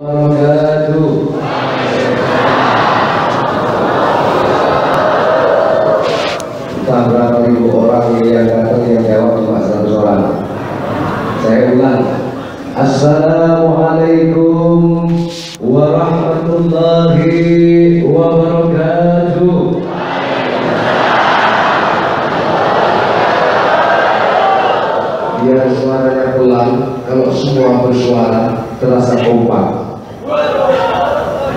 wabarakatuh. Entah berapa ribu orang yang datang yang jawab cuma 100 orang. Saya ulang. Assalamualaikum warahmatullahi wabarakatuh. Biar suaranya pelan, kalau semua bersuara terasa kompak.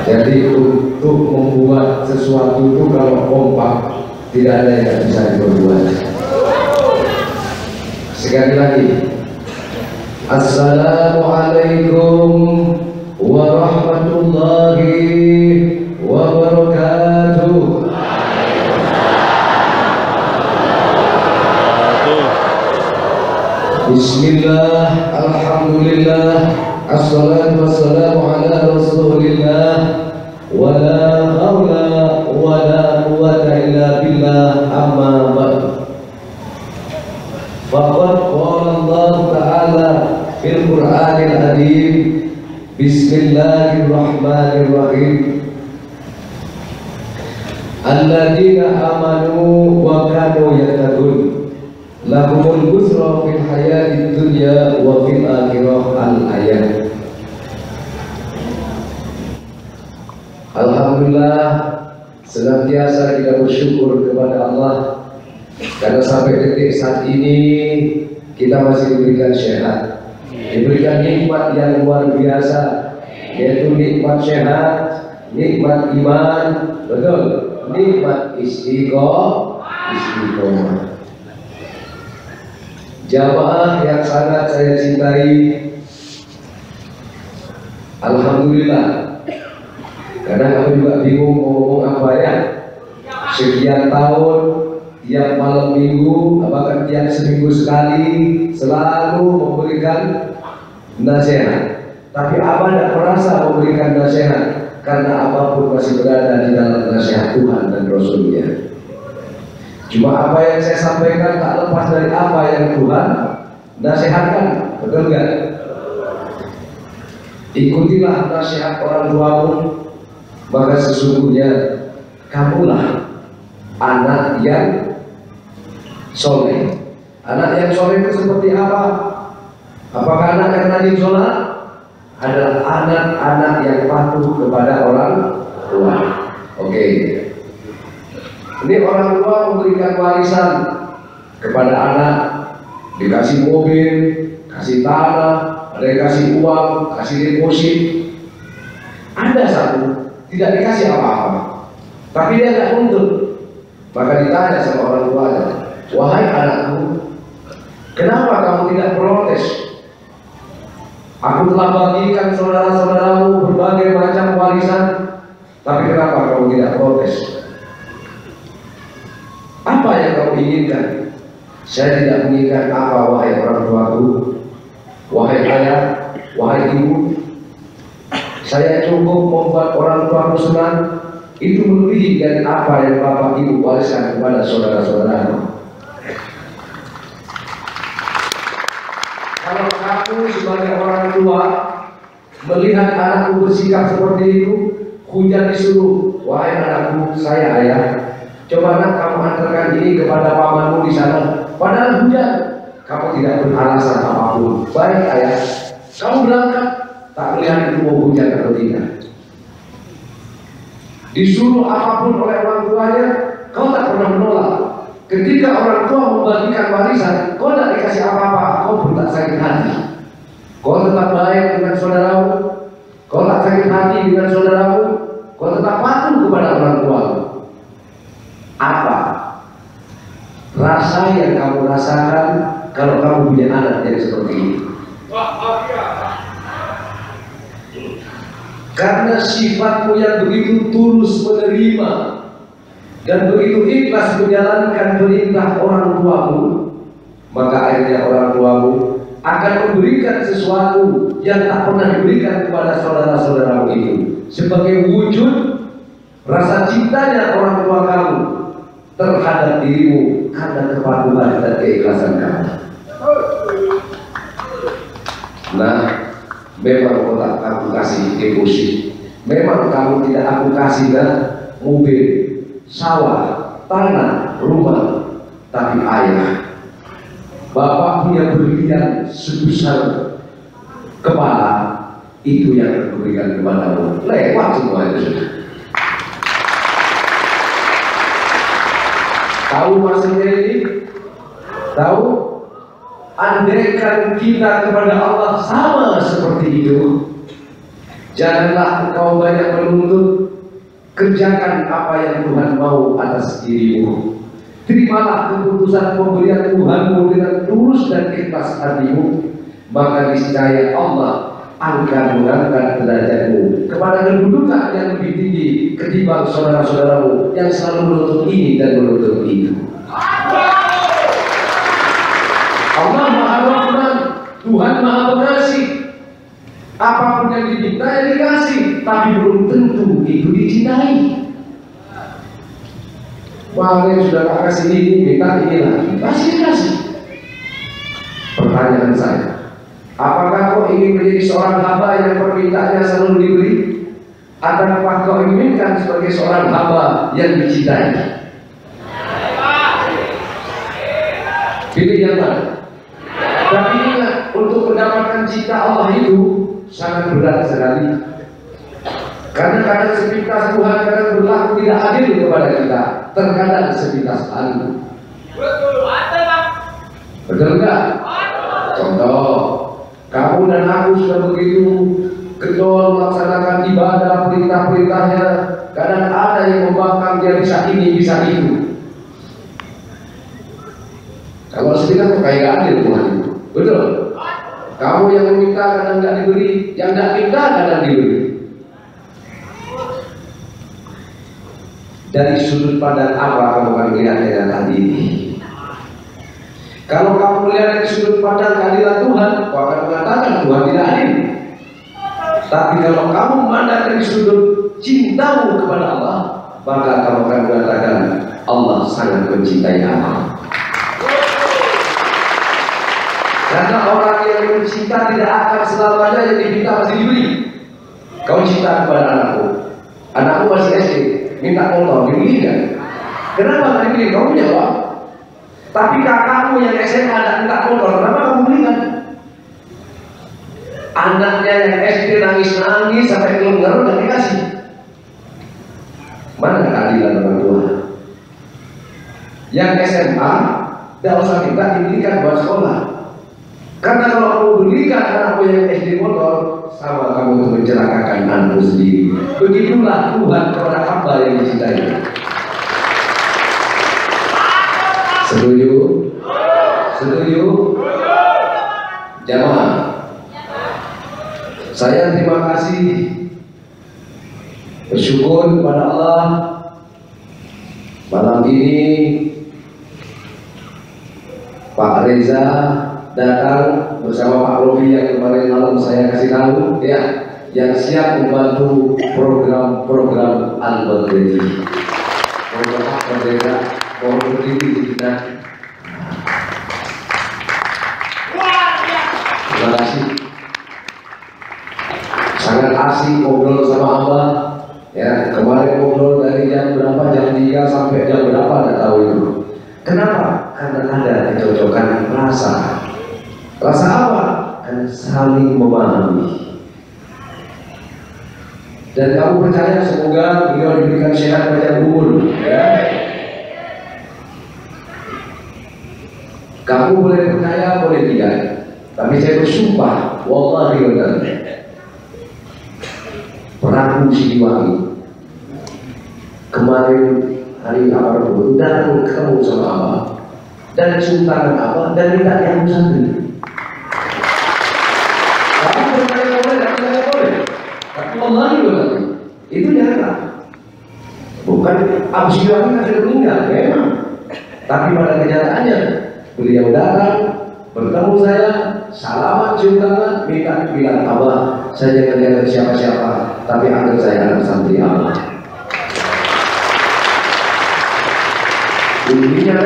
Jadi untuk membuat sesuatu itu kalau kompak, tidak ada yang bisa diperbuat. Sekali lagi, Assalamualaikum warahmatullahi wabarakatuh. Bismillah, alhamdulillah, assalatu wassalamu ala rasulillah, wa la hawla wa la quwwata illa billah, amma ba'd. Faqad qala Allah Ta'ala fil Qur'anil Azim, Bismillahirrahmanirrahim, alladzina amanu wa kanu yattaqun lahumul busra fil hayatid dunya wa fil akhirah. Al-ayat. Alhamdulillah, senantiasa kita bersyukur kepada Allah karena sampai detik saat ini kita masih diberikan sehat, diberikan nikmat yang luar biasa, yaitu nikmat sehat, nikmat iman, betul, nikmat istiqomah. Jamaah yang sangat saya cintai, alhamdulillah. Kadang aku juga bingung mau ngomong apa ya. Sekian tahun, tiap malam minggu, bahkan tiap seminggu sekali, selalu memberikan nasihat. Tapi apa tidak merasa memberikan nasihat, karena apapun masih berada di dalam nasihat Tuhan dan Rasulnya. Cuma apa yang saya sampaikan tak lepas dari apa yang Tuhan nasihatkan, betul nggak? Ikutilah nasihat orang tuamu, maka sesungguhnya kamulah anak yang soleh. Anak yang soleh itu seperti apa? Apakah anak yang rajin sholat? Adalah anak-anak yang patuh kepada orang tua. Oke. Ini orang tua memberikan warisan kepada anak, dikasih mobil, kasih tanah, ada yang kasih uang, kasih deposit. Ada satu tidak dikasih apa-apa, tapi dia tidak nuntut. Maka ditanya sama orang tuanya, wahai anakku, kenapa kamu tidak protes? Aku telah bagikan saudara-saudaramu berbagai macam warisan, tapi kenapa kamu tidak protes? Apa yang kamu inginkan? Saya tidak menginginkan apa, wahai orang tuaku, wahai ayah, wahai ibu. Saya cukup membuat orang tuaku senang. Itu melebihi dari apa yang bapak ibu wariskan kepada saudara-saudara. Kalau aku sebagai orang tua melihat anakku bersikap seperti itu, hujan disuruh, wahai anakku, saya ayah, coba nak kamu antarkan ini kepada pamanmu di sana. Padahal hujan, kamu tidak beralasan apapun. Baik ayah, kamu berangkat, tak melihat itu mau hujan atau tidak. Disuruh apapun oleh orang tuanya, kau tak pernah menolak. Ketika orang tua membagikan warisan, kau tak dikasih apa-apa, kau pun tak sakit hati. Kau tetap baik dengan saudaramu, kau tak sakit hati dengan saudaramu, kau tetap patuh kepada orang tuamu. Apa rasa yang kamu rasakan kalau kamu punya anak yang seperti ini? Karena sifatmu yang begitu tulus menerima dan begitu ikhlas menjalankan perintah orang tuamu, maka akhirnya orang tuamu akan memberikan sesuatu yang tak pernah diberikan kepada saudara-saudaramu itu sebagai wujud rasa cintanya orang tua kamu terhadap dirimu karena kepatuhan dan keikhlasan kamu. Nah, memang otak aku kasih deposit. Memang kamu tidak aku kasih kan mobil, sawah, tanah, rumah, tapi ayah, bapak punya berlian sebesar kepala, itu yang aku berikan kepadamu. Lewat semua itu sudah. Tahu maksudnya ini? Tahu? Andaikan kita kepada Allah sama seperti itu, janganlah engkau banyak menuntut, kerjakan apa yang Tuhan mau atas dirimu. Terimalah keputusan pemberian Tuhanmu dengan tulus dan ikhlas hatimu, maka niscaya Allah akan mengangkat derajatmu kepada kedudukan yang lebih tinggi ketimbang saudara-saudaramu yang selalu menuntut ini dan menuntut itu. Allah Maha Rahman, Tuhan Maha Pengasih. Apapun yang diminta yang dikasih, tapi belum tentu itu dicintai. Wah, yang sudah tak kasih ini, minta ini lagi, pasti kasih. Pertanyaan saya, apakah kau ingin menjadi seorang hamba yang permintaannya selalu diberi? Ataukah kau inginkan sebagai seorang hamba yang dicintai? Pilih yang mana? Tapi ingat, untuk mendapatkan cinta Allah itu sangat berat sekali. Karena kadang sepintas Tuhan kadang berlaku tidak adil kepada kita, terkadang sepintas lalu. Betul nggak? Contoh, kamu dan aku sudah begitu getol melaksanakan ibadah perintah-perintahnya, kadang ada yang membangkang dia bisa ini bisa itu. Kalau sepintas kok kayak gak adil Tuhan itu. Betul. Kamu yang meminta kadang nggak diberi, yang nggak minta kadang diberi. Dari sudut pandang apa kamu akan melihatnya tadi ini? Kalau kamu melihat dari sudut pandang keadilan Tuhan, kau akan mengatakan Tuhan tidak adil. Tapi kalau kamu memandang dari sudut cintamu kepada Allah, maka kamu akan mengatakan Allah sangat mencintai Allah. Karena orang yang mencinta tidak akan selamanya yang diminta pasti diberi. Kau cinta kepada anakku masih SD, minta motor, dibeli kan? Kenapa nggak dibeli? Kamu punya uang. Tapi kakakmu yang SMA ada minta motor, kenapa kamu belikan? Anaknya yang SD nangis-nangis sampai keluar nggak dikasih. Mana keadilan orang tua? Yang SMA tidak usah minta, dibelikan buat sekolah. Karena kalau kamu berikan anakmu yang SD motor, sama kamu untuk mencelakakan anakmu sendiri. Begitulah Tuhan kepada hamba yang dicintai. Setuju? Setuju? Jamaah, saya terima kasih, bersyukur kepada Allah malam ini Pak Reza datang bersama Pak Robi yang kemarin malam saya kasih tahu, ya, yang siap membantu program-program Al-Badri. Program Al-Badri, mohon berdiri di kita. Terima kasih. Sangat asik ngobrol sama Abah. Ya, kemarin ngobrol dari jam berapa, jam 3 sampai jam berapa, nggak tahu itu. Kenapa? Karena ada kecocokan rasa. Rasa apa? Dan saling memahami. Dan kamu percaya semoga beliau diberikan sehat panjang umur, ya. Kamu boleh percaya, boleh tidak. Tapi saya bersumpah, wallahi benar. Prabu Siliwangi kemarin hari apa itu datang ketemu sama Abah dan sultan Abah dan minta diambil santri. Allah itu nanti itu nyata, bukan Abu Siliwangi kan sudah meninggal memang, tapi pada kenyataannya beliau datang bertemu saya, salaman, cium tangan, minta bilang Abah saya jangan jaga siapa-siapa, tapi anggap saya anak santri Abah. Intinya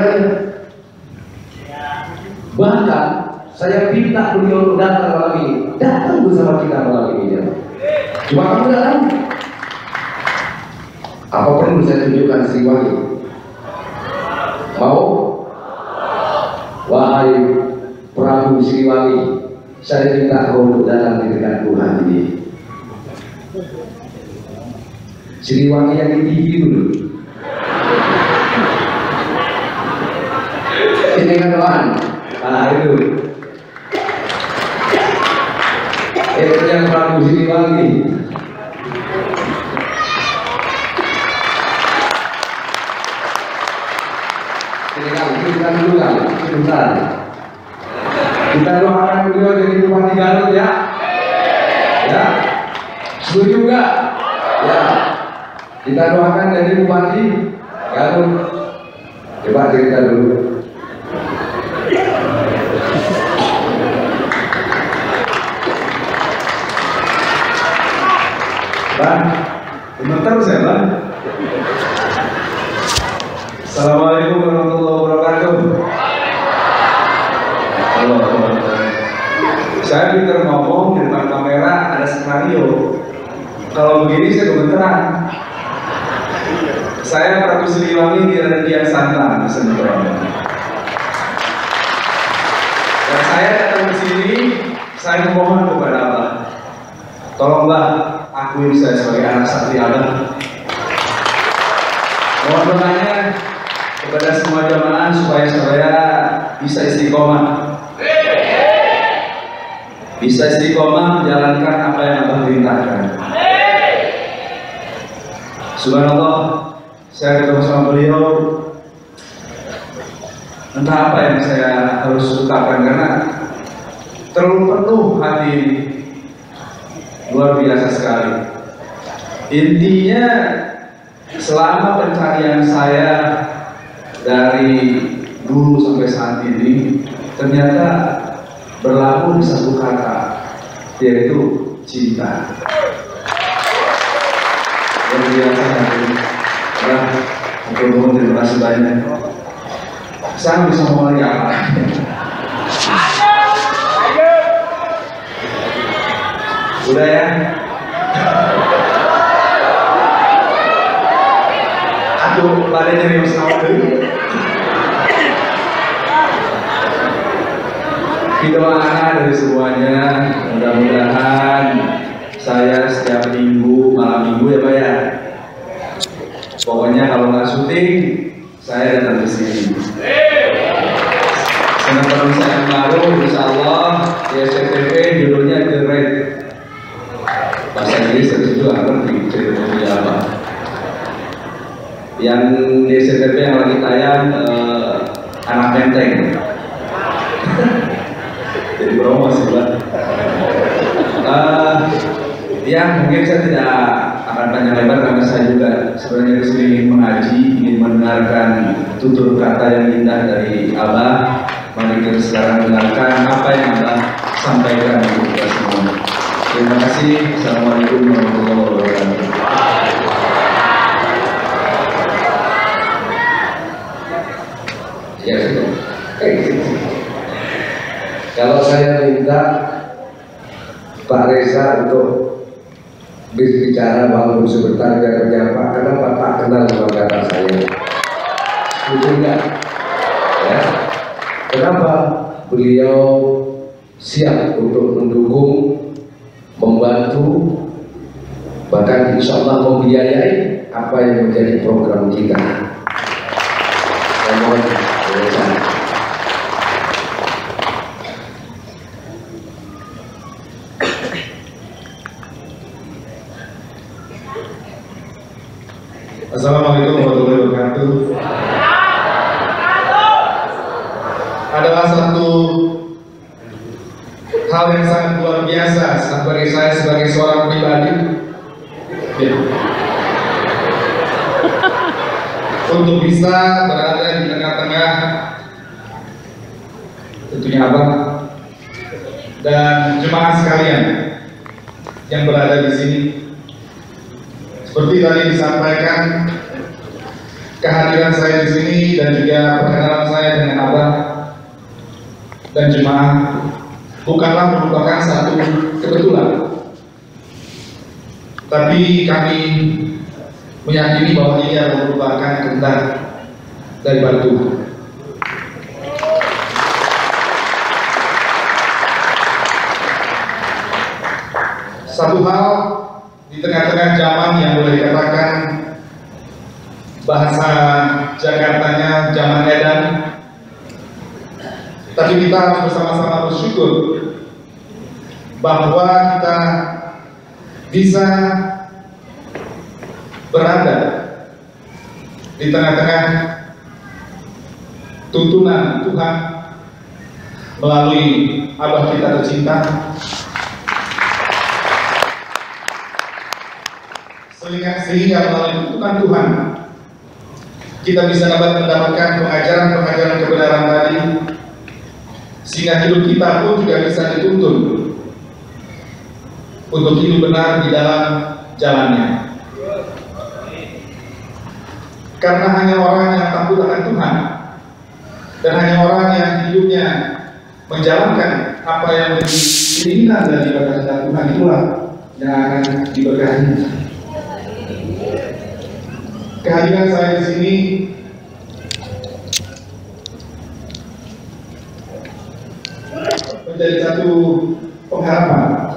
bahkan saya minta beliau untuk datang malam ini, datang bersama kita malam ini ya. Cuma kamu tidak tahu. Apa perlu saya tunjukkan Sriwangi? Mau? Wahai Prabu Sriwangi, saya minta kau untuk datang di dekat Tuhan ini. Sriwangi yang di TV dulu. Ini kan kawan. Nah itu. Itu yang Prabu Sriwangi. Kita dulu kan, sebentar. Kita doakan beliau jadi Bupati Garut ya. Ya, setuju nggak? Ya, kita doakan jadi Bupati Garut. Coba cerita dulu. Bang, bentar saya bang. Assalamualaikum warahmatullahi wabarakatuh. Halo. Saya pintar ngomong di depan kamera ada skenario. Kalau begini saya gemeteran. Saya Prabu Sriwangi di Kian Santang Sentron. Dan saya datang ke sini, saya memohon kepada Allah. Tolonglah akuin saya sebagai anak satria Abah. Mohon doanya kepada semua jamaah supaya saya bisa istiqomah, menjalankan apa yang Abah perintahkan. Subhanallah, saya ketemu sama beliau, entah apa yang saya harus ungkapkan karena terlalu penuh hati, luar biasa sekali. Intinya selama pencarian saya dari dulu sampai saat ini ternyata berlabuh di satu kata, yaitu cinta. Luar biasa hati. Terima kasih banyak. Saya bisa ngomong lagi apa? Udah ya? Aduh, badannya yang sama dulu. Doa dari semuanya, mudah-mudahan saya setiap minggu, malam minggu ya Pak ya. Pokoknya kalau nggak syuting, saya datang ke sini. Teman-teman saya yang baru, insya Allah di SCTV judulnya The Red. Bahasa Inggris saya juga nggak ngerti ceritanya apa. Yang di SCTV yang lagi tayang Anak Menteng. Jadi promosi lah. Ya mungkin saya tidak akan panjang lebar karena saya juga sebenarnya disini ingin mengaji, ingin mendengarkan tutur kata yang indah dari Abah. Mari kita sekarang dengarkan apa yang Abah sampaikan untuk kita semua. Terima kasih. Assalamualaikum warahmatullahi wabarakatuh. Ya, kalau saya minta Pak Reza untuk berbicara bangun sebentar biar menyapa, kenapa tak kenal sama kakak saya? Setuju enggak? Ya. Kenapa? Beliau siap untuk mendukung, membantu, bahkan insya Allah membiayai apa yang menjadi program kita. Saya mohon Assalamualaikum warahmatullahi wabarakatuh. Adalah satu hal yang sangat luar biasa bagi saya sebagai seorang pribadi ya. Untuk bisa berada di tengah-tengah tentunya Abah dan jemaah sekalian yang berada di sini. Seperti tadi disampaikan, kehadiran saya di sini dan juga perkenalan saya dengan Abah dan jemaah bukanlah merupakan satu kebetulan, Tapi kami meyakini bahwa ini adalah merupakan kehendak daripada Tuhan. Satu hal di tengah-tengah zaman yang boleh dikatakan bahasa Jakartanya zaman edan, tapi kita harus bersama-sama bersyukur bahwa kita bisa berada di tengah-tengah tuntunan Tuhan melalui Abah kita tercinta, sehingga melalui tuntunan Tuhan kita bisa dapat mendapatkan pengajaran-pengajaran kebenaran tadi, sehingga hidup kita pun juga bisa dituntun untuk hidup benar di dalam jalannya. Karena hanya orang yang takut akan Tuhan dan hanya orang yang hidupnya menjalankan apa yang menjadi keinginan daripada Tuhan, itulah yang akan diberkati. Kehadiran saya di sini menjadi satu pengharapan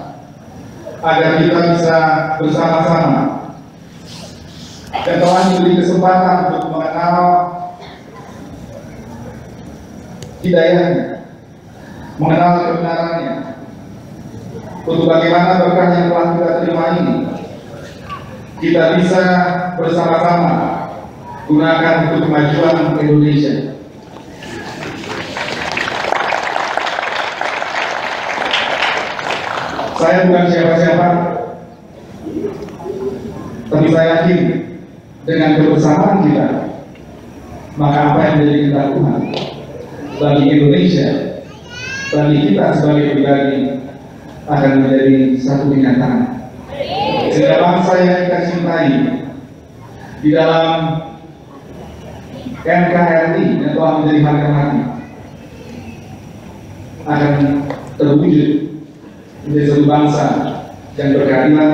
agar kita bisa bersama-sama dan telah diberi kesempatan untuk mengenal hidayahnya, mengenal kebenarannya, untuk bagaimana berkah yang telah kita terima ini kita bisa bersama-sama gunakan untuk kemajuan Indonesia. Saya bukan siapa-siapa, tapi saya yakin dengan kebersamaan kita, maka apa yang menjadi kehendak Tuhan bagi Indonesia, bagi kita sebagai pribadi, akan menjadi satu kenyataan. Sehingga bangsa yang kita cintai di dalam NKRI yang telah menjadi harga mati akan terwujud menjadi satu bangsa yang berkeadilan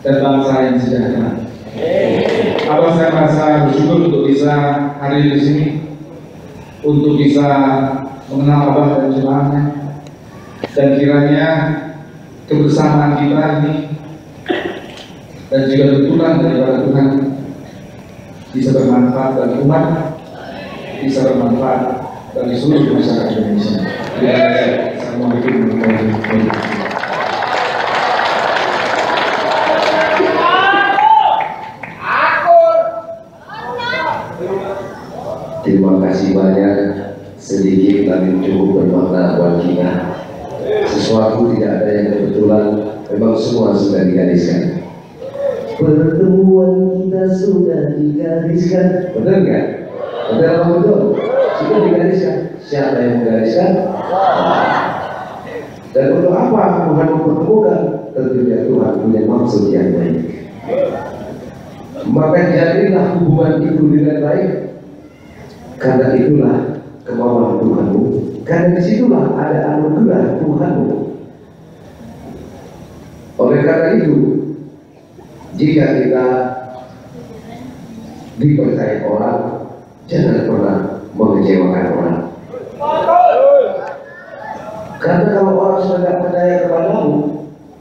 dan bangsa yang sejahtera. Apa saya merasa bersyukur untuk bisa hadir di sini, untuk bisa mengenal Abah dan jemaatnya, dan kiranya kebersamaan kita ini dan juga tuntunan daripada Tuhan bisa bermanfaat bagi umat, bisa bermanfaat bagi seluruh masyarakat Indonesia. Terima kasih. Assalamualaikum warahmatullahi wabarakatuh. Terima kasih banyak, sedikit tapi cukup bermakna buat kita. Sesuatu tidak ada yang kebetulan, memang semua sudah digariskan. Pertemuan kita sudah digariskan, benar nggak? Benar apa betul? Sudah digariskan. Siapa yang menggariskan? Dan untuk apa Tuhan mempertemukan? Tentunya Tuhan punya maksud yang baik. Maka jadilah hubungan itu dengan baik. Karena itulah kemauan Tuhanmu. Karena disitulah ada anugerah Tuhanmu. Oleh karena itu, jika kita dipercaya orang, jangan pernah mengecewakan orang. Karena kalau orang sudah tidak percaya kepadamu,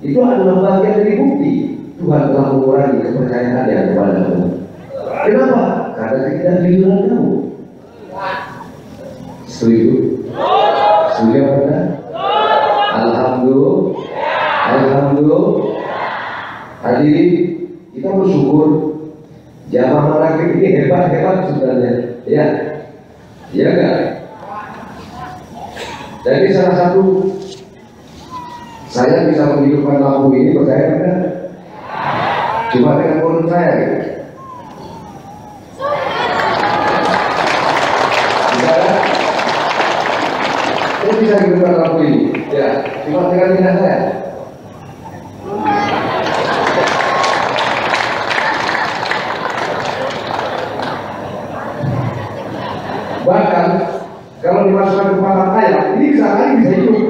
itu adalah bagian dari bukti Tuhan telah mengurangi kepercayaannya kepadamu. Kenapa? Karena ketidakjujuran kamu. Setuju? Setuju apa enggak? Alhamdulillah. Alhamdulillah. Hadirin, kita bersyukur jamaah manakib ini hebat-hebat sebenarnya, ya, iya enggak? Jadi salah satu saya bisa menghidupkan lampu ini, percaya enggak? Cuma dengan mulut saya, gitu. Saya bisa menghidupkan lampu ini, ya, cuma dengan lidah saya. Bahkan kalau dimasukkan ke kepala ayam, ini bisa lagi bisa hidup.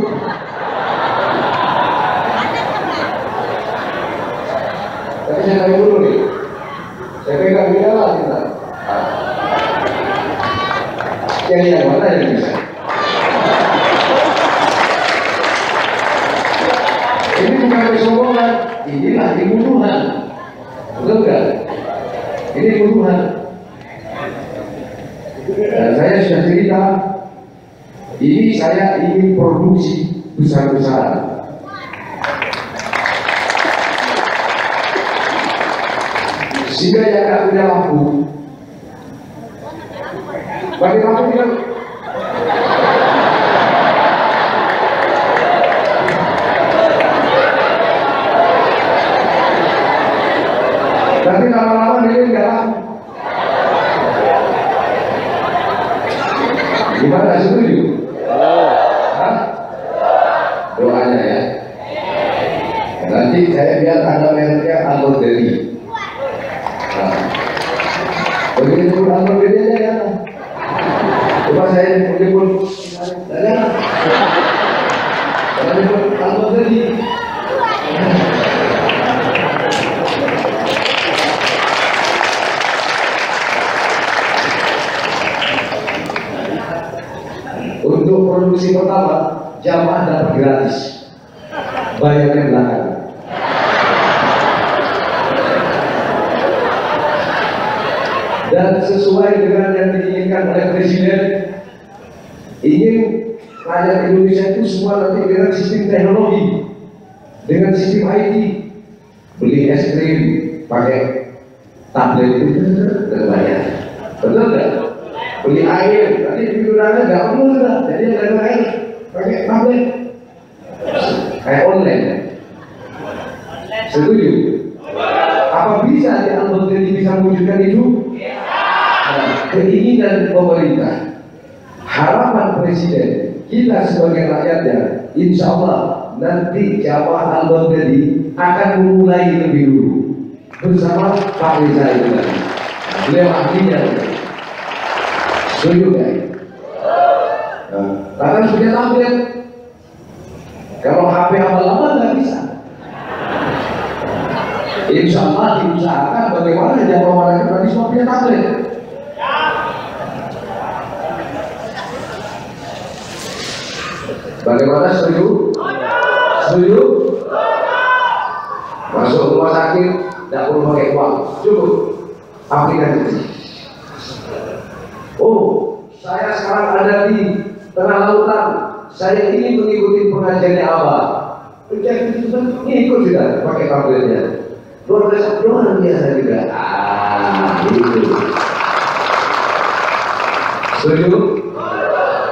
Tapi saya tanya dulu nih. Saya pegang dia lah kita. Yang mana yang bisa? Ini bukan kesombongan, inilah pembunuhan. Betul nggak? Ini pembunuhan. Dan saya sudah cerita, ini saya ingin produksi besar-besaran. Sehingga yang nggak punya lampu, bagi lampu bilang, nanti lama-lama dia nggak lampu. Gimana, setuju? Hah? Doanya ya. Nanti saya biar ada mereknya Almondeli. Begitu pun Almondeli aja ya. Coba saya menyebut Almondeli. Untuk produksi pertama, jamaah dapat gratis, bayarnya belakang. Dan sesuai dengan yang diinginkan oleh Presiden, ingin rakyat Indonesia itu semua nanti dengan sistem teknologi, dengan sistem IT, beli es krim pakai tablet itu terbayar, betul nggak? Beli air, tadi di undangan nggak perlu sudah, jadi ada air pakai tablet, kayak online. Setuju? Apa bisa di Almondeli bisa mewujudkan itu? Nah, keinginan pemerintah, harapan Presiden, kita sebagai rakyatnya, insya Allah nanti jamaah Almondeli akan memulai lebih dulu bersama Pak Reza itu tadi. Beliau ahlinya. Setuju ya? Nah, karena sudah tablet, kalau HP lama-lama nggak bisa. Insya Allah diusahakan bagaimana jamaah mereka tadi semua punya tablet. Bagaimana, setuju? Setuju? Masuk rumah sakit, tidak perlu pakai uang, cukup aplikasi. Oh, saya sekarang ada di tengah lautan, saya ingin mengikuti pengajiannya Abah. Jadi ikut juga pakai tabletnya. Luar biasa juga. Gitu. Setuju?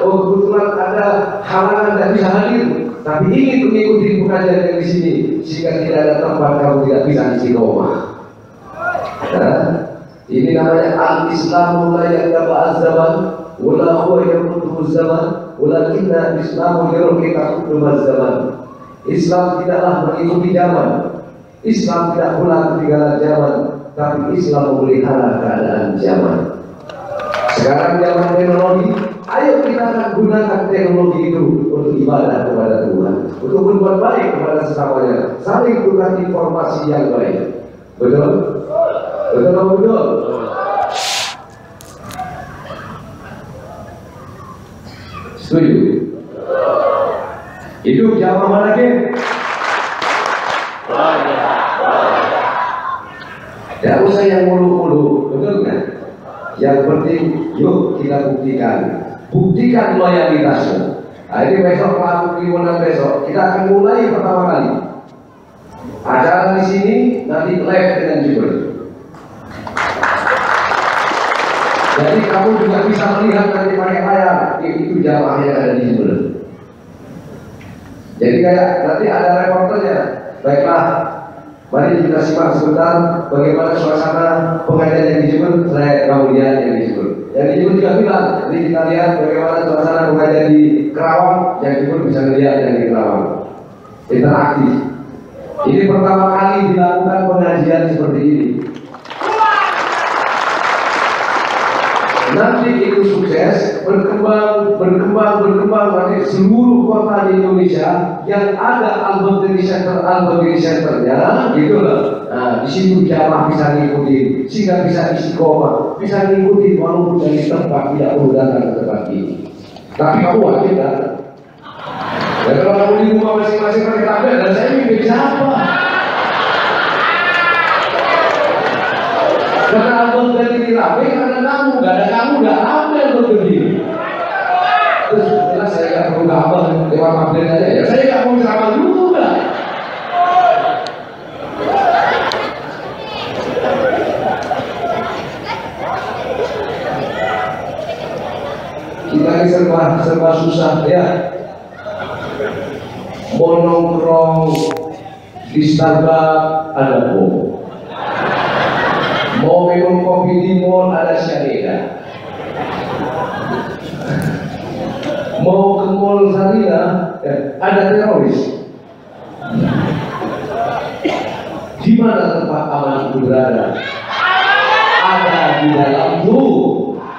Oh, kebetulan ada halangan tidak bisa hadir, tapi ingin mengikuti pengajian yang di sini, sehingga tidak ada tempat kamu tidak bisa istiqomah. Nah, ini namanya al-Islamu la yattaba'a zaman, wala huwa yamutu zaman, walakinna al-Islamu yurqika quduma zaman. Islam tidaklah mengikuti zaman, Islam tidak pula ketinggalan zaman, tapi Islam memelihara keadaan zaman. Sekarang zaman teknologi, ayo kita akan gunakan teknologi itu untuk ibadah kepada Tuhan, untuk berbuat baik kepada sesamanya, saling tukar informasi yang baik. Betul? Betul? Betul? Setuju? Hidup jamaah mana lagi? Tidak usah yang mulu-mulu, betul nggak? Yang penting, yuk kita buktikan loyalitasmu. Nah, ini besok Pak Kliwonan besok kita akan mulai pertama kali acara di sini, nanti live dengan Jibril. Jadi kamu juga bisa melihat nanti pakai layar itu jamaah yang ada di Jibril. Jadi kayak nanti ada reporternya. Baiklah, mari kita simak sebentar bagaimana suasana pengajian yang di Jibril. Saya mau lihat yang di Jibril. Yang di Jibril juga bilang, jadi kita lihat bagaimana suasana pengajian di Kerawang. Yang di Jibril bisa melihat yang di Kerawang. Interaktif. Ini pertama kali dilakukan pengajian seperti ini. Nanti itu sukses, berkembang, nanti seluruh kota di Indonesia yang ada Al-Badri Centernya, gitu loh. Nah, di situ jamaah bisa ngikutin, sehingga bisa istiqomah, bisa ngikutin walaupun dari tempat tidak perlu datang ke tempat ini. Tapi kamu wajib datang. Dan kalau kamu di rumah masing-masing pakai tablet, dan saya mikir siapa? Karena abang jadi rame karena kamu, gak ada kamu, gak rame untuk berdiri. Terus jelas saya gak perlu abang lewat tablet aja ya. Saya gak mau ceramah juga. Kita ini serba susah ya. Mau nongkrong di Starbucks ada bom. Mau minum kopi di mall ada Syarida. Mau ke mall Sarina ada teroris. Di mana tempat aman itu berada? Ada di dalam tuh.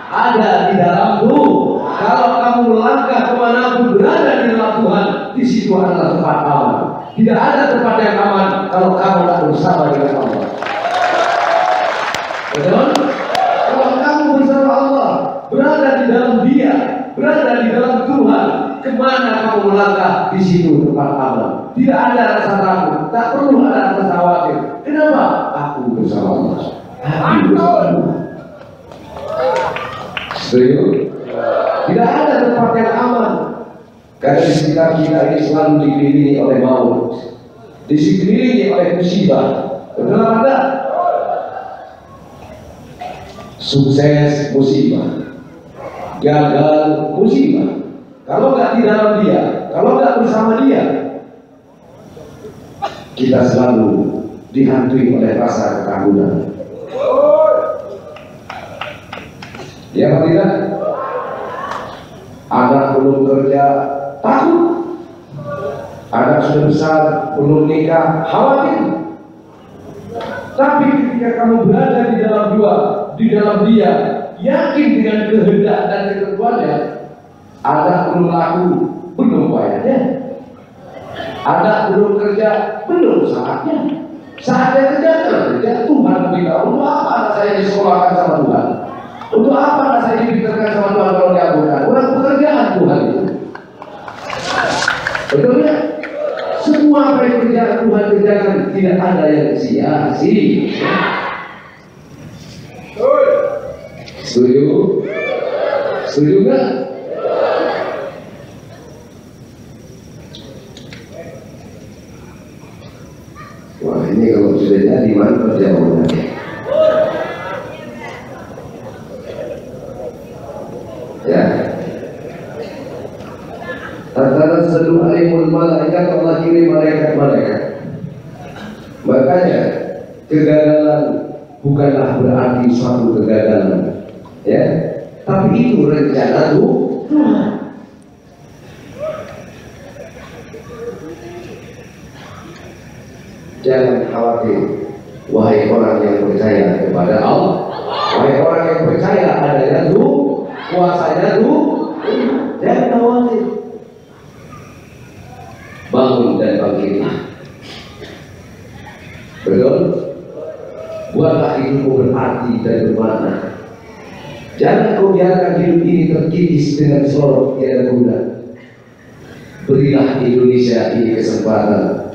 Ada di dalam tuh. Kalau kamu melangkah kemanapun berada di dalam Tuhan, di situ adalah tempat aman. Tidak ada tempat yang aman kalau kamu tak bersama dengan Allah. Betul? Kalau kamu bersama Allah, berada di dalam Dia, berada di dalam Tuhan, kemana kamu melangkah, di situ tempat aman. Tidak ada rasa takut, tak perlu ada rasa khawatir. Kenapa? Aku bersama Allah. Aku bersama Allah. Setuju? Tidak ada tempat yang aman. Karena di sekitar kita ini selalu dikelilingi oleh maut, dikelilingi oleh musibah. Betul apa enggak? Sukses musibah, gagal musibah. Kalau nggak di dalam Dia, kalau nggak bersama Dia, kita selalu dihantui oleh rasa ketakutan. Ya apa tidak? Anak belum kerja takut, anak sudah besar belum nikah khawatir. Tapi ketika kamu berada di dalam di dalam Dia, yakin dengan kehendak dan ketentuannya, anak belum laku, belum bayarnya, anak belum kerja, belum saatnya. Saatnya kerja, Tuhan beritahu, untuk apa anak saya disekolahkan sama Tuhan? Untuk apa anak saya diberikan sama Tuhan kalau diabulkan? Orang pekerjaan Tuhan itu. Betul ya? Semua apa yang Tuhan kerjakan tidak ada yang sia-sia. Setuju? Setuju nggak? Wah, ini kalau sudah jadi mantap jawabannya. Ya. Antara seluruh alimul malaikat, Allah kirim malaikat-malaikat. Makanya kegagalan bukanlah berarti suatu kegagalan, ya. Tapi itu rencana Tuhan. Jangan khawatir, wahai orang yang percaya kepada Allah, wahai orang yang percaya adanya Tuhan, kuasanya Tuhan, jangan khawatir. Bangun dan bangkitlah. Betul? Buatlah hidupmu berarti dan bermakna. Jangan kau biarkan hidup ini terkikis dengan sorok tiada guna. Berilah Indonesia ini kesempatan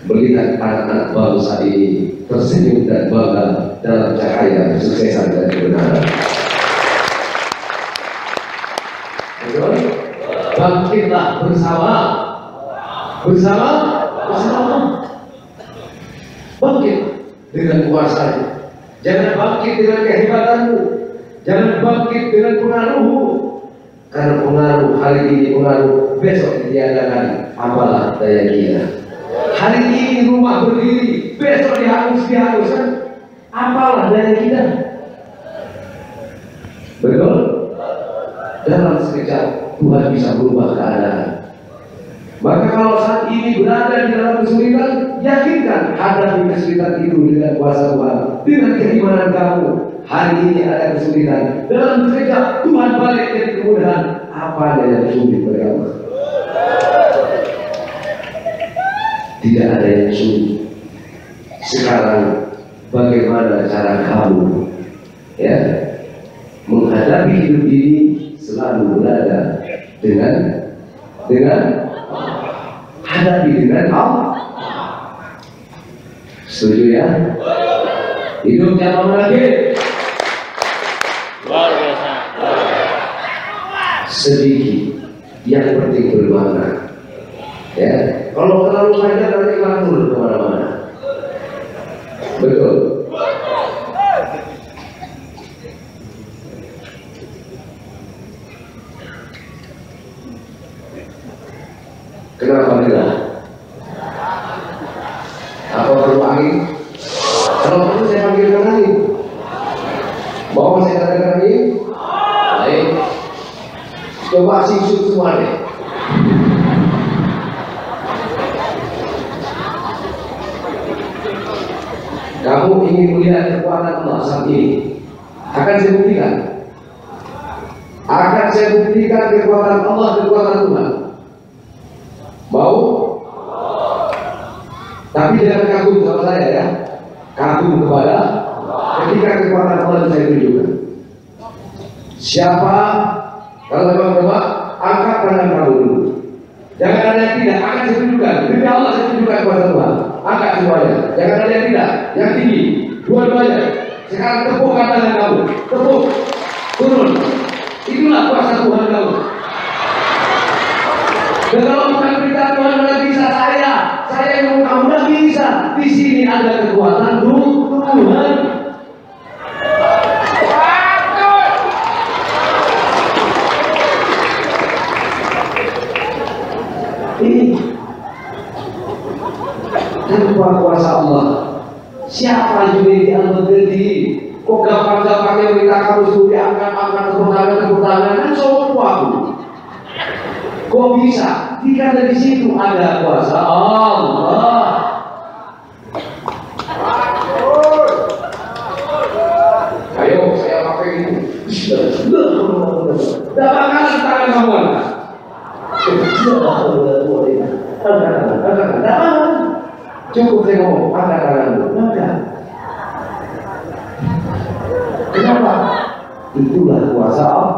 melihat anak-anak bangsa ini tersenyum dan bangga dalam cahaya kesuksesan dan kebenaran. Betul? Bangkitlah bersama. Bangkit dengan kuasanya. Jangan bangkit dengan kehebatanmu, jangan bangkit dengan pengaruhmu. Karena pengaruh hari ini, pengaruh besok ditiadakan. Apalah daya kita. Hari ini rumah berdiri, besok dihanguskan. Apalah daya kita. Betul? Dalam sekejap Tuhan bisa berubah keadaan. Maka kalau saat ini berada di dalam kesulitan, yakinkan hadapi kesulitan itu dengan kuasa Tuhan, dengan keimanan kamu. Hari ini ada kesulitan, dalam sekejap Tuhan balik jadi kemudahan. Apa yang sulit bagi Allah? Tidak ada yang sulit. Sekarang bagaimana cara kamu ya menghadapi hidup ini? Selalu berada dengan hadapi dengan Allah. Setuju ya? Hidup jangan lagi luar biasa. Sedikit, yang penting bermakna. Ya, kalau terlalu banyak nanti lantur kemana-mana. Betul. Kenapa tidak? Apa perlu angin? Kalau perlu saya panggilkan angin. Mau saya katakan angin? Baik. Coba sisuk semua deh. Kamu ingin melihat kekuatan Allah saat ini? Akan saya buktikan. Akan saya buktikan kekuatan Allah, kekuatan Tuhan. Mau? Tapi jangan kagum sama saya ya. Kagum kepada ketika kekuatan Allah saya tunjukkan. Siapa? Kalau teman-teman angkat tangan kamu dulu. Jangan ada yang tidak. Akan saya tunjukkan. Demi Allah saya tunjukkan kuasa Tuhan. Angkat semuanya. Jangan ada yang tidak. Yang tinggi. Dua-duanya. Sekarang tepukkan tangan kamu. Tepuk. Turun. Itulah kuasa Tuhan kamu. Dan kalau bukan berita Tuhan nggak bisa saya yang kamu nggak bisa. Di sini ada kekuatan Tuhan. Ini tanpa kuasa Allah. Siapa juga di Al-Badri? Kok gampang-gampangnya minta kamu suruh diangkat-angkat tepuk tangan kan sopo aku. Kok bisa? Jika dari situ ada kuasa Allah. Ayo saya pakai ini. Tidak bakalan tangan kamu angkat. Cukup saya ngomong angkat tanganmu. Angkat. Kenapa? Itulah kuasa Allah.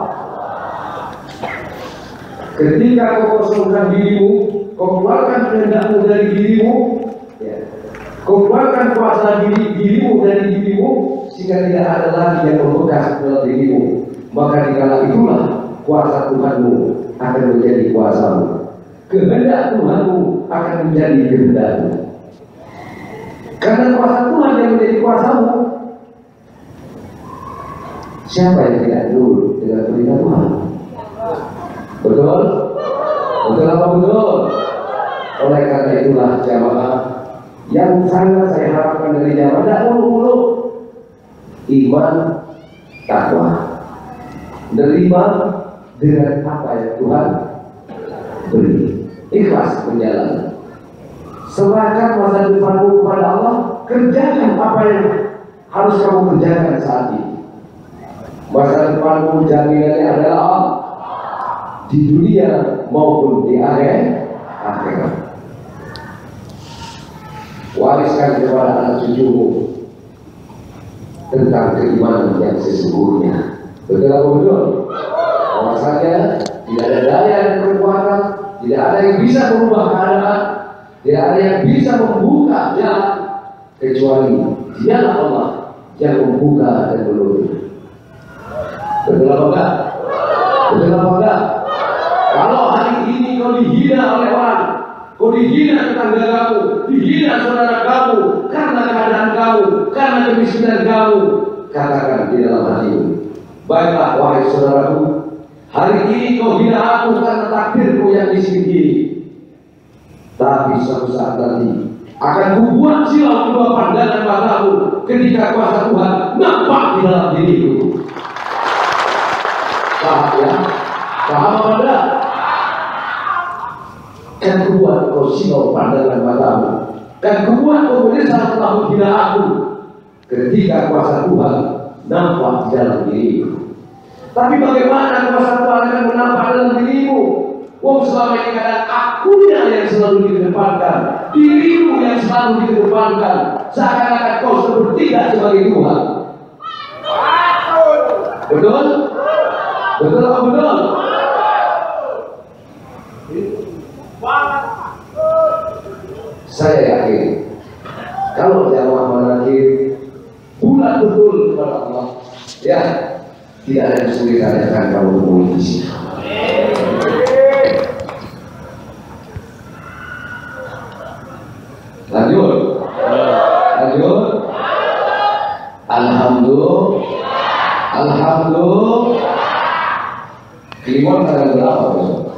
Ketika kau kosongkan dirimu, kau keluarkan kehendakmu dari dirimu, ya. Kau keluarkan kuasa dirimu dari dirimu, sehingga tidak ada lagi yang membekas dalam dirimu. Maka dikala itulah kuasa Tuhanmu akan menjadi kuasamu. Kehendak Tuhanmu akan menjadi kehendakmu. Karena kuasa Tuhan yang menjadi kuasamu. Siapa yang tidak nurut dengan perintah Tuhan? Betul? Betul apa betul? Oleh karena itulah jamaah yang sangat saya harapkan dari jamaah, tidak muluk-muluk, iman, takwa, menerima dengan apa yang Tuhan beri, ikhlas menjalani, serahkan masa depanmu kepada Allah, kerjakan apa yang harus kamu kerjakan saat ini. Masa depanmu jaminannya adalah Allah, di dunia maupun di akhirat. Wariskan kepada anak cucumu tentang keimanan yang sesungguhnya. Betul apa betul? Bahwasanya tidak ada daya dan kekuatan, tidak ada yang bisa merubah keadaan, tidak ada yang bisa membuka jalan kecuali Dialah Allah yang membuka dan menutup. Betul apa enggak? Betul apa enggak? Kalau hari ini kau dihina oleh orang, kau dihina tetangga kamu, dihina saudara kamu, karena keadaan kamu, karena kemiskinan kamu, katakan di dalam hatimu, baiklah wahai saudaraku, hari ini kau hina aku karena takdirku yang miskin ini. Tapi suatu saat nanti akan kubuat silau kedua pandangan matamu ketika kuasa Tuhan nampak di dalam diriku. Paham ya? Paham apa enggak? kan kubuat kau silau pandangan matamu, kan kubuat kau menyesal telah menghina aku ketika kuasa Tuhan nampak di dalam dirimu. Tapi bagaimana kuasa Tuhan akan menampak dalam dirimu? Wong selama ini kadang akunya yang selalu dikedepankan, dirimu yang selalu dikedepankan, seakan-akan kau sepertiga sebagai Tuhan. Betul? Betul atau betul? Saya yakin kalau jamaah manakib bulat betul kepada Allah, ya tidak ada kesulitan yang akan kamu temui di sini. Lanjut. Lanjut. Alhamdulillah. Kliwon tanggal berapa besok?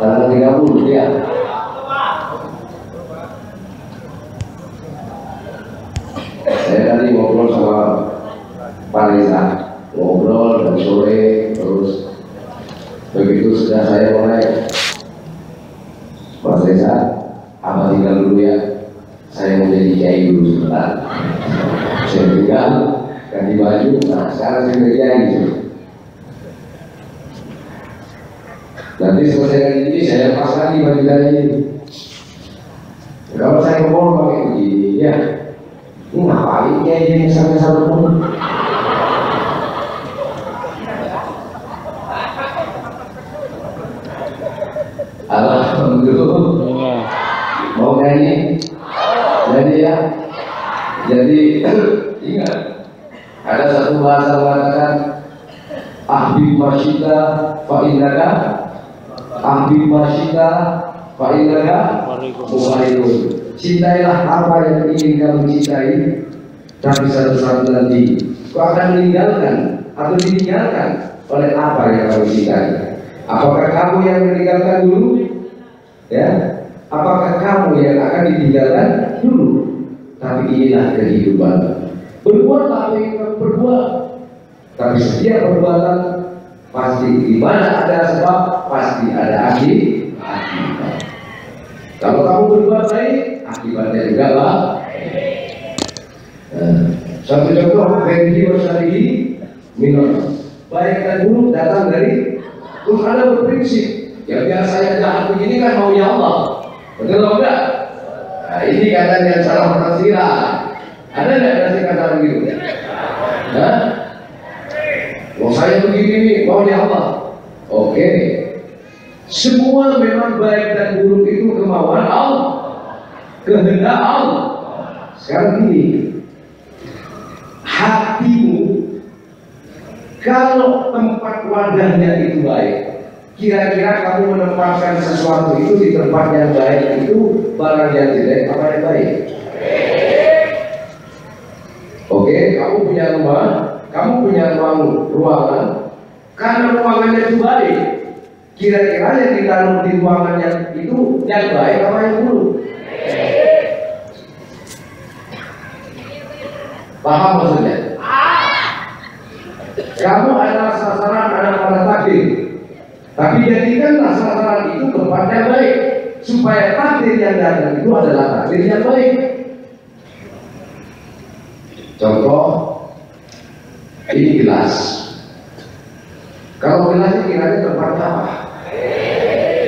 Tanggal 30 ya. Saya tadi ngobrol sama Pak Reza, ngobrol dari sore, terus begitu sudah saya mulai, Pak Reza, apa tinggal dulu ya, saya mau jadi kiai dulu sebentar. Saya tinggal ganti baju, nah sekarang saya jadi kiai. Nanti selesai dari ini saya lepas lagi baju saya ini. Kalau saya ngomong pakai begini, ya ini ngapain kiai ini sampai satu pun? Alhamdulillah. Mau nyanyi? Jadi ya, jadi ingat ada satu bahasa mengatakan ahbib masyita fa'inaka, ahbib masyita fa'inaka muharibun. Cintailah apa yang ingin kamu cintai, tapi satu saat nanti kau akan meninggalkan atau ditinggalkan oleh apa yang kamu cintai. Apakah kamu yang meninggalkan dulu? Ya, apakah kamu yang akan ditinggalkan dulu? Tapi inilah kehidupan. Berbuatlah apa yang kamu berbuat. Tapi setiap perbuatan pasti di mana ada sebab, pasti ada akibat. Kalau kamu berbuat baik, akibatnya juga baik. Satu contoh, Fendi Wasyarihi minor. Baik dan buruk datang dari terus ada berprinsip. Ya biar saya jahat begini kan maunya Allah. Betul atau enggak? Nah, ini katanya salah penafsiran. Ada nggak nasi kata begitu? Nah, mau saya begini nih maunya Allah. Oke. Semua memang baik dan buruk itu kemauan Allah, kehendak Allah. Sekarang ini hatimu, kalau tempat wadahnya itu baik, kira-kira kamu menempatkan sesuatu itu di tempat yang baik itu barang yang jelek apa yang baik? Oke, kamu punya rumah, kamu punya ruangan, karena ruangannya itu baik, kira-kira yang ditaruh di ruangan yang itu yang baik apa yang buruk? Paham maksudnya? Kamu adalah sasaran anak pada takdir. Tapi jadikanlah sasaran itu tempat yang baik, supaya takdir yang datang itu adalah takdir yang baik. Contoh, ini gelas. Kalau gelas ini kiranya tempatnya apa?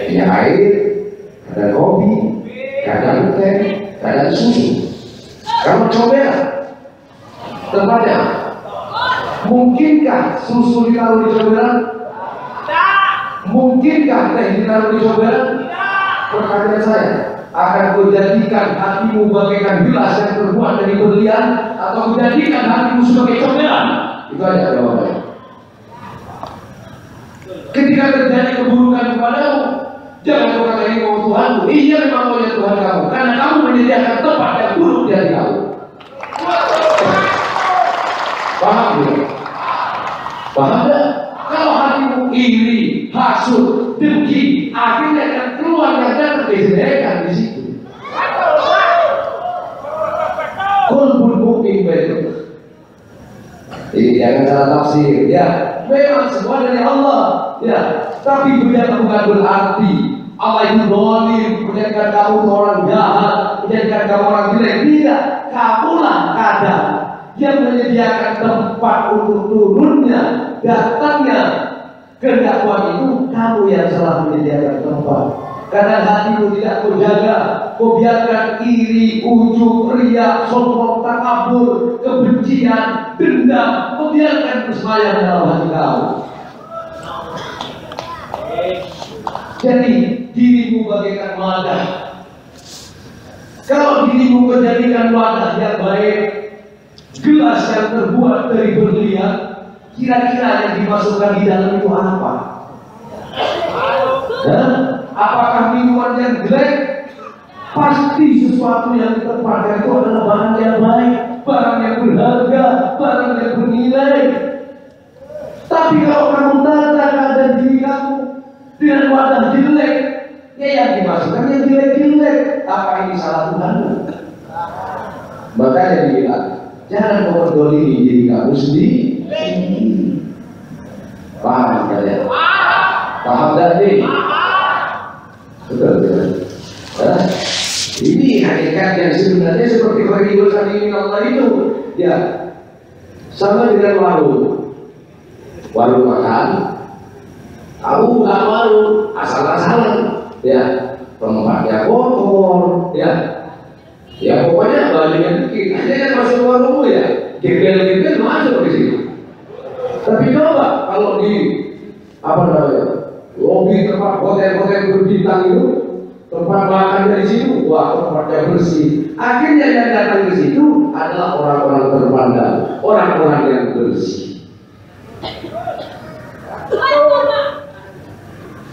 Ya air, ada kopi, kadang teh, kadang susu. Kalau comberan, tempatnya mungkinkah susu ditaruh di comberan? Mungkinkah teh ditaruh di comberan? Pertanyaan saya, akan kau jadikan hatimu bagaikan gelas yang terbuat dari berlian, atau kau jadikan hatimu sebagai comberan? Itu aja jawabannya. Ketika terjadi keburukan kepadamu, jangan kau katakan mau Tuhanku. Iya memang maunya Tuhan kamu, karena kamu menyediakan tempat yang buruk dari kamu. Paham tidak? Paham tidak? Kalau hatimu iri, hasut, dengki, akhirnya akan keluar yang datang kejelekan di situ. Qalbul mu'min betul. Ini jangan salah tafsir, ya. Memang semua dari Allah, ya. Tapi bukan berarti apa itu dolim, menjadikan kamu orang jahat, menjadikan kamu orang jelek. Tidak, kamulah kadang yang menyediakan tempat untuk turunnya, datangnya kedakwan itu. Kamu yang salah menyediakan tempat. Karena hatimu tidak kau jaga, kau biarkan iri, ujub, riya, sombong, takabur, kebencian, dendam, kau biarkan bersemayam dalam hati kamu. Jadi dirimu bagaikan wadah. Kalau dirimu menjadikan wadah yang baik, gelas yang terbuat dari berlian, kira-kira yang dimasukkan di dalam itu apa? Apakah minuman yang jelek? Pasti sesuatu yang ditempatkan itu adalah barang yang baik, barang yang berharga, barang yang bernilai. Tapi kalau kamu tata keadaan diri kamu dengan wadah jelek, ya yang dimasukkan yang jelek-jelek. Apa ini salah Tuhan? Makanya dibilang, jangan memerdolimi diri kamu sendiri. Paham kalian? Paham dan nih? Betul. Ini hakikat yang sebenarnya seperti Khairul Salim Allah itu, ya sama dengan warung makan. Kamu buka warung asal-asalan, ya tempatnya kotor, ya pokoknya baliknya dikit. Ada yang masuk warungmu ya, gembel-gembel masuk di situ. Tapi coba kalau di lobi tempat hotel-hotel berbintang itu, tempat makan dari situ, wah tempatnya bersih. Akhirnya yang datang ke situ adalah orang-orang terpandang, orang-orang yang bersih.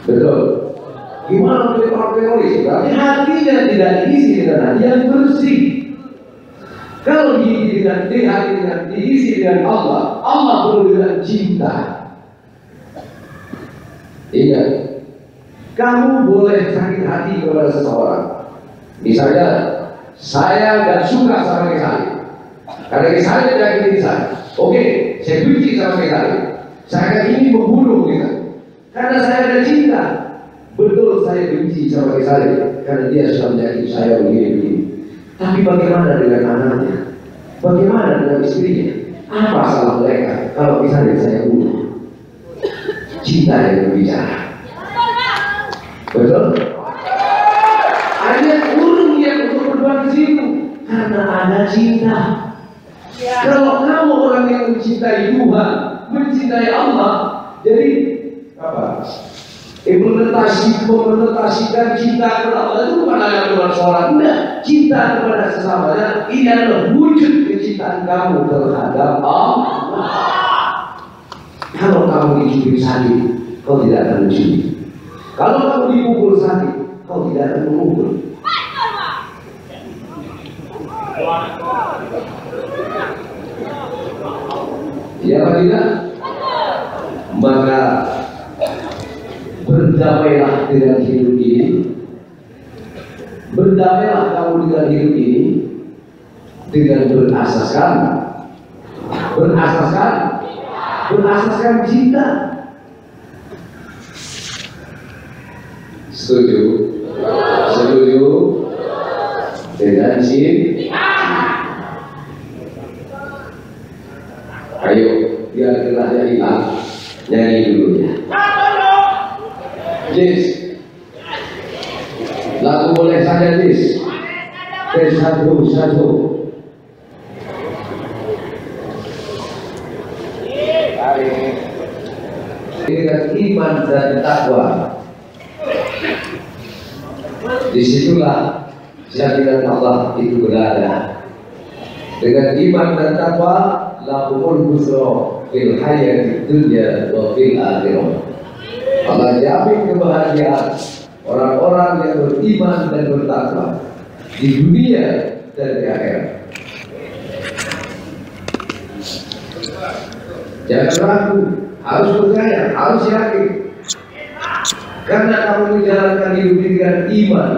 Betul. Gimana menjadi orang teroris? Berarti hatinya tidak diisi dengan hati yang bersih. Kalau diisi dengan hati yang diisi dengan Allah, Allah perlu dengan cinta. Ingat, kamu boleh sakit hati kepada seseorang. Misalnya, saya nggak suka sama saya, karena saya tidak ingin saya. Oke, saya benci sama saya ingin membunuh kita. Karena saya ada cinta. Betul saya benci sama saya, karena dia sudah menyakiti saya begini-begini. Tapi bagaimana dengan anaknya? Bagaimana dengan istrinya? Apa salah mereka kalau misalnya saya bunuh? Cinta yang berbicara. Betul? Ada urung yang untuk berbuat di situ karena ada cinta. Kalau kamu orang yang mencintai Tuhan, mencintai Allah, jadi apa? Implementasikan cinta kepada Allah itu bukan hanya dengan sholat, enggak. Cinta kepada sesamanya ini adalah wujud kecintaan kamu terhadap Allah. Kalau kamu dicubit sakit, kau tidak akan mencubit. Kalau kamu dipukul sakit, kau tidak akan memukul. Ya apa tidak? Maka berdamailah dengan hidup ini. Berdamailah kamu dengan hidup ini dengan berasaskan cinta. Setuju? Setuju? Dengan cinta. Ayo, biar gelasnya hilang, nyanyi dulu ya. Jis, lagu boleh saja Jis. Satu. Dengan iman dan takwa, disitulah jaminan Allah itu berada. Dengan iman dan takwa, lahumul busra fil hayati dunya wa fil akhirah. Allah jamin kebahagiaan orang-orang yang beriman dan bertakwa di dunia dan di akhirat. Jangan ragu, harus percaya, harus yakin. Karena kamu menjalankan hidup dengan iman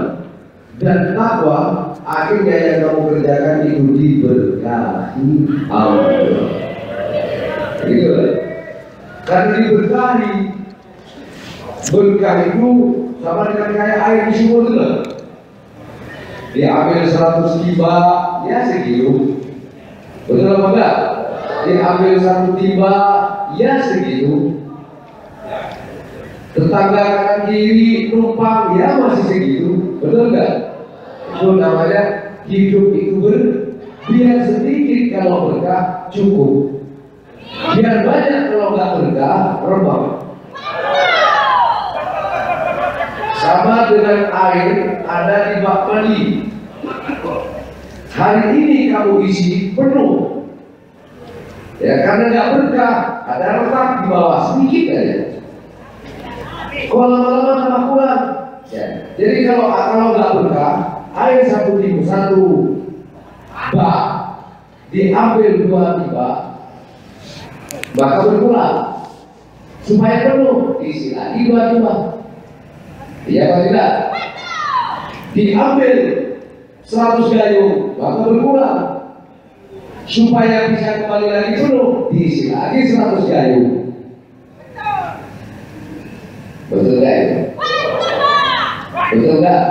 dan takwa, akhirnya yang kamu kerjakan itu diberkahi Allah. Gitu lah. Karena diberkahi, berkah itu sama dengan kayak air di sumur itu loh. Diambil 100 timba, ya segitu. Betul apa enggak? Diambil 1 timba, ya segitu. Tetangga kanan kiri numpang, ya masih segitu. Betul enggak? Itu namanya hidup itu biar sedikit kalau berkah cukup, biar banyak kalau nggak berkah rebah. Sama dengan air ada di bak mandi. Hari ini kamu isi penuh, ya karena nggak berkah, ada retak di bawah sedikit aja. Kalau lama-lama tambah kurang. Ya. Jadi kalau nggak berkah, air satu bak diambil 2 timba, maka berkurang. Supaya penuh, isi lagi 2 timba. Iya atau tidak? Diambil 100 gayung, maka berkurang. Supaya bisa kembali lagi penuh, diisi lagi 100 gayung. Betul nggak itu? Betul nggak?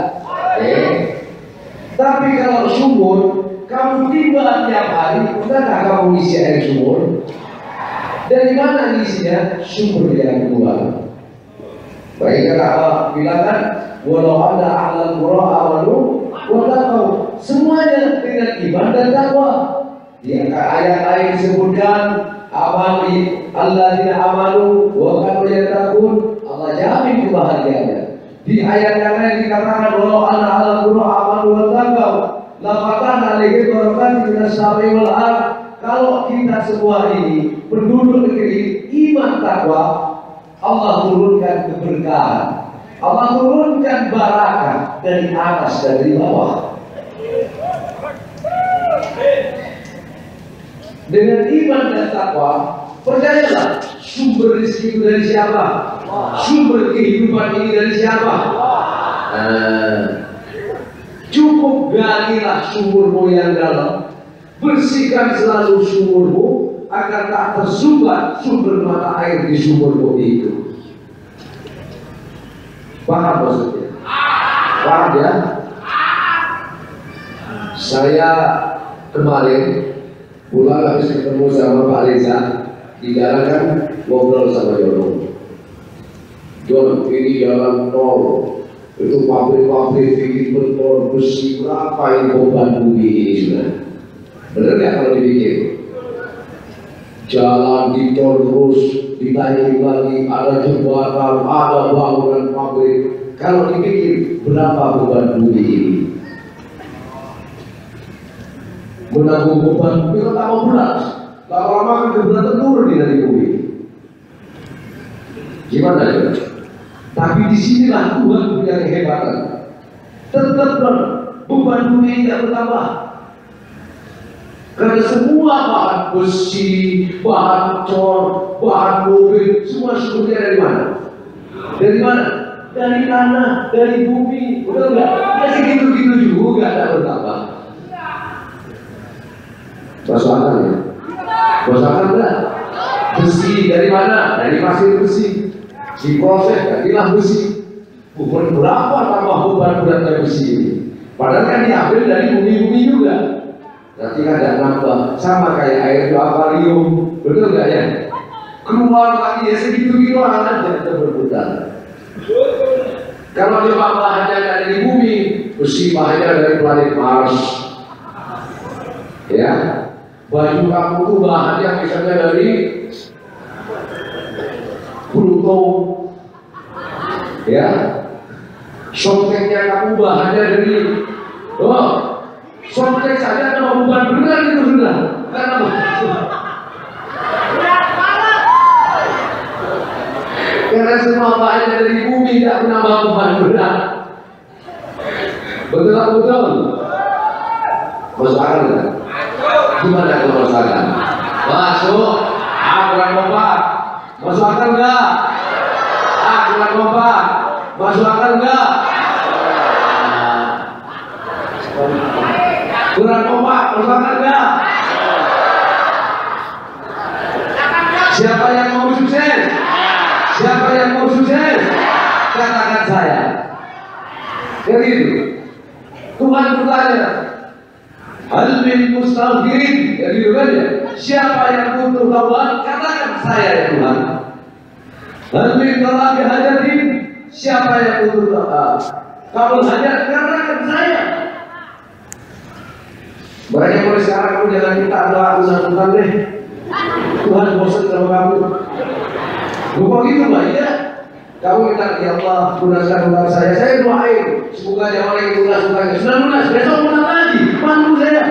Tapi kalau sumur, kamu timba tiap hari, pernahkah kamu isi air sumur? Dari mana isinya? Sumber yang keluar. Baik kata Allah bilang kan, walau ada ahlul qura amanu wa taqaw, semuanya dengan iman dan takwa. Di ayat lain disebutkan amali alladzina amanu wa kanu yattaqun, Allah jamin kebahagiaannya. Di ayat yang lain dikatakan walau ada ahlul qura amanu wa taqaw la fatahna alaihim barakatin minas samai wal ardh. Kalau kita semua ini penduduk negeri iman takwa, Allah turunkan keberkahan, Allah turunkan barakah dari atas dan dari bawah. Dengan iman dan takwa, percayalah, sumber rezeki itu dari siapa? Sumber kehidupan ini dari siapa? Cukup galilah sumurmu yang dalam, bersihkan selalu sumurmu agar tak tersumbat sumber mata air di sumurmu itu. Paham maksudnya? Paham ya? Saya kemarin pulang habis ketemu sama Pak Reza di jalan, kan ngobrol sama Yono. Jon, ini jalan tol, itu pabrik-pabrik bikin beton besi, berapa ini beban bumi ini sudah? Bener nggak kalau dipikir? Jalan ditol terus, ditaiki lagi, ada jembatan, ada bangunan pabrik. Kalau dipikir berapa beban bumi ini? Menanggung beban bumi kan tambah berat. Lama-lama kan keberatan turun dari bumi. Gimana ya? Tapi disinilah Tuhan punya kehebatan. Tetap beban bumi tidak bertambah. Karena semua bahan besi, bahan cor, bahan mobil, semua sumbernya dari mana? Dari mana? Dari tanah, dari bumi. Betul nggak? Ya segitu-gitu juga tidak bertambah. Masuk akal ya? Masuk akal enggak? Besi dari mana? Dari pasir besi. Diproses, jadilah besi. Bukan berapa tambah beban beratnya besi ini? Padahal kan diambil dari bumi-bumi juga. Nanti ada nambah, sama kayak air di akuarium, betul nggak ya? Keluar lagi ya segitu-gitu aja berputar. Kalau dia bahannya dari bumi, besi bahannya dari planet Mars, ya. Baju kamu tuh bahannya misalnya dari Pluto, ya. Softteknya kamu bahannya dari softtek saja nama beban berat itu sudah. Karena karena semua bahannya dari bumi tidak menambah beban berat. Betul atau betul? Masuk akal kan? Gimana kalau masuk akal? Masuk. Kurang kompak. Masuk akal enggak? Kurang kompak. Masuk akal enggak? Kurang kompak. Masuk akal enggak? Siapa yang mau sukses? Siapa yang mau sukses? Katakan saya. Jadi itu Tuhan bertanya, hal min mustaghfirin. Jadi itu kan ya, siapa yang butuh taubat, katakan saya ya Tuhan. Hal min talabi hajatin, siapa yang butuh kabul hajat, katakan saya. Makanya mulai sekarang kamu jangan minta doa usaha deh. Tuhan bosan sama kamu. Bukan gitu Mbak, ya. Kamu minta, ya Allah, lunaskan hutang saya doain. Semoga ada orang yang lunas hutangnya. Sudah lunas, besok lunas lagi. Mantu saya.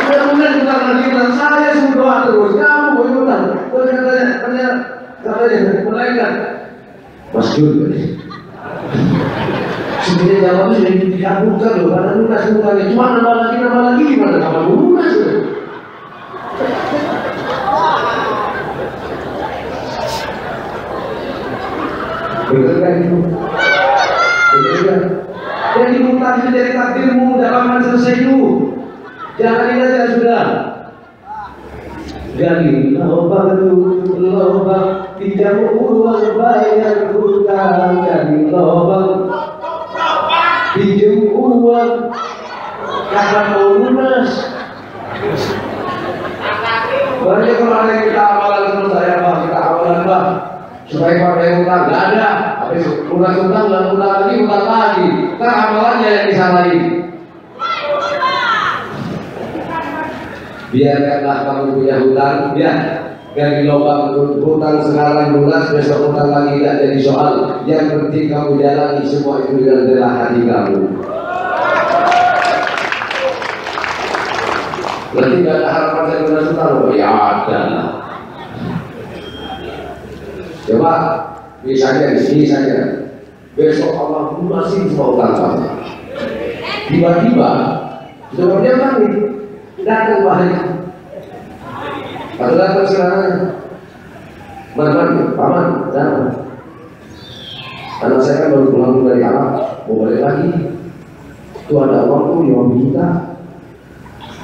Sudah lunas hutang lagi, hutang saya semua doa terus. Kamu mau hutang. Terus katanya, malaikat. Mas Jul, sebenarnya jawabnya sudah dikabulkan loh. Karena lunas hutangnya. Cuma nambah lagi gimana? Kamu lunas loh. Betul kan itu? Betul kan? Jadi hutang itu jadi takdirmu, dapat akan selesai itu. Jangan ini aja sudah. Gali lobang, tidak uang bayar hutang. Gali lobang, pinjam uang, karena mau lunas. Banyak kalau ada yang kita amalan sama saya Pak, kita amalan Pak. Supaya pakai hutang, nggak ada. Habis lunas hutang, dan hutang lagi. Kan amalannya yang disalahin. Biarkanlah kamu punya hutang, ya. Biar di lubang hutang sekarang lunas, besok hutang lagi tidak jadi soal. Yang penting kamu jalani semua itu dengan rela hati kamu. Berarti nggak ada harapan saya lunas hutang, ya ada. Coba misalnya besok Allah masih mau tangkap. Tiba-tiba sebenarnya kami datang bahaya. Atau datang serangan. Paman, jangan. Anak saya kan baru pulang dari Arab, mau balik lagi. Itu ada uang tuh 50 juta.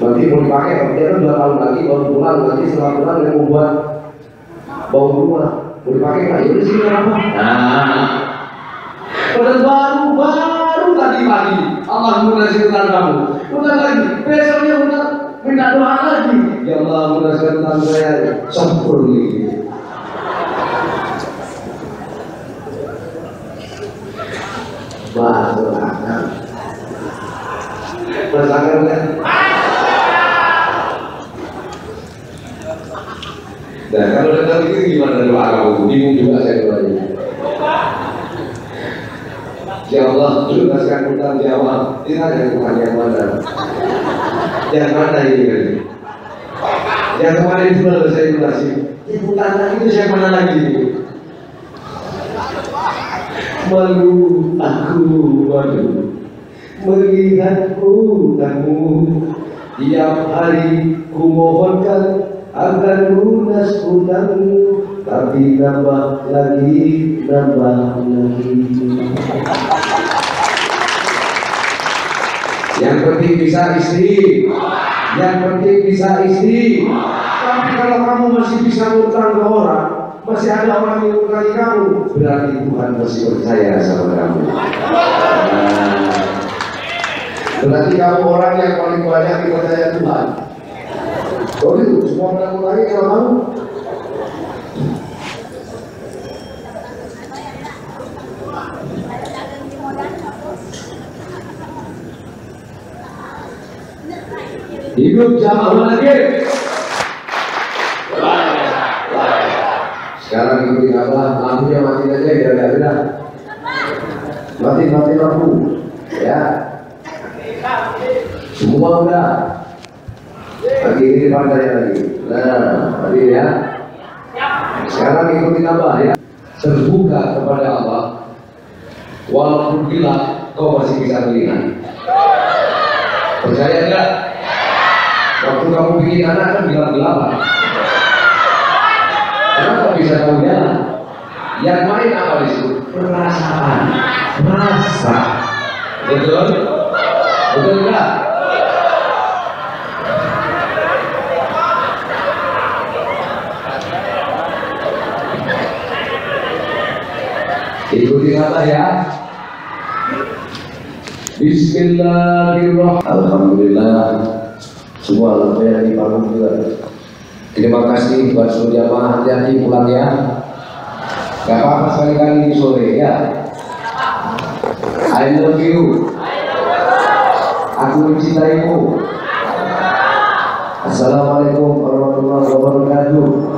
Nanti mau dipakai, dia kan 2 tahun lagi baru pulang. Nanti setelah pulang dia mau buat bau rumah. Mau dipakai nggak? Ya udah sini apa? Nah, baru tadi pagi Allah mengasih hutang kamu. Hutang lagi, besoknya hutang minta doa lagi. Ya Allah mengasih hutang saya sempurna. Masuk akal. Masakan kan? Nah kalau datang itu gimana doa kamu? Bingung juga saya doanya. Ya Allah, lunaskan hutang jawab. Ini ada hutang yang mana? Yang mana ini kan? Yang kemarin sudah saya lunasi. Ini hutang itu yang mana lagi? Malu aku, melihat hutangmu. Tiap hari ku mohonkan agar lunas hutangmu, tapi nambah lagi. Yang penting bisa istri, Tapi kalau kamu masih bisa utang ke orang, masih ada orang yang utangi kamu, berarti Tuhan masih percaya sama kamu. Berarti kamu orang yang paling banyak dipercaya Tuhan. Oh itu, semua mengulangi kalau kamu. Hidup jamaah lagi. Sekarang ikutin apa? Lampunya mati aja, ya. Mati lampu, ya. Semua udah. Lagi ini pandai lagi. Nah, tadi ya. Sekarang ikutin apa ya? Terbuka kepada Allah. Walaupun gelap, kau masih bisa melihat. Percaya enggak? Waktu kamu bikin anak kan gelap-gelapan. Kenapa bisa tahu jalan? Yang main apa di situ? Perasaan, rasa. Betul? Betul enggak? Ikuti kata ya. Bismillahirrahmanirrahim. Alhamdulillah. Semua lampu yang dibangun juga. Terima kasih buat seluruh jamaah, hati-hati pulang ya. Gak apa-apa sekali-kali di sore ya. I love you. Aku mencintaimu. Assalamualaikum warahmatullahi wabarakatuh.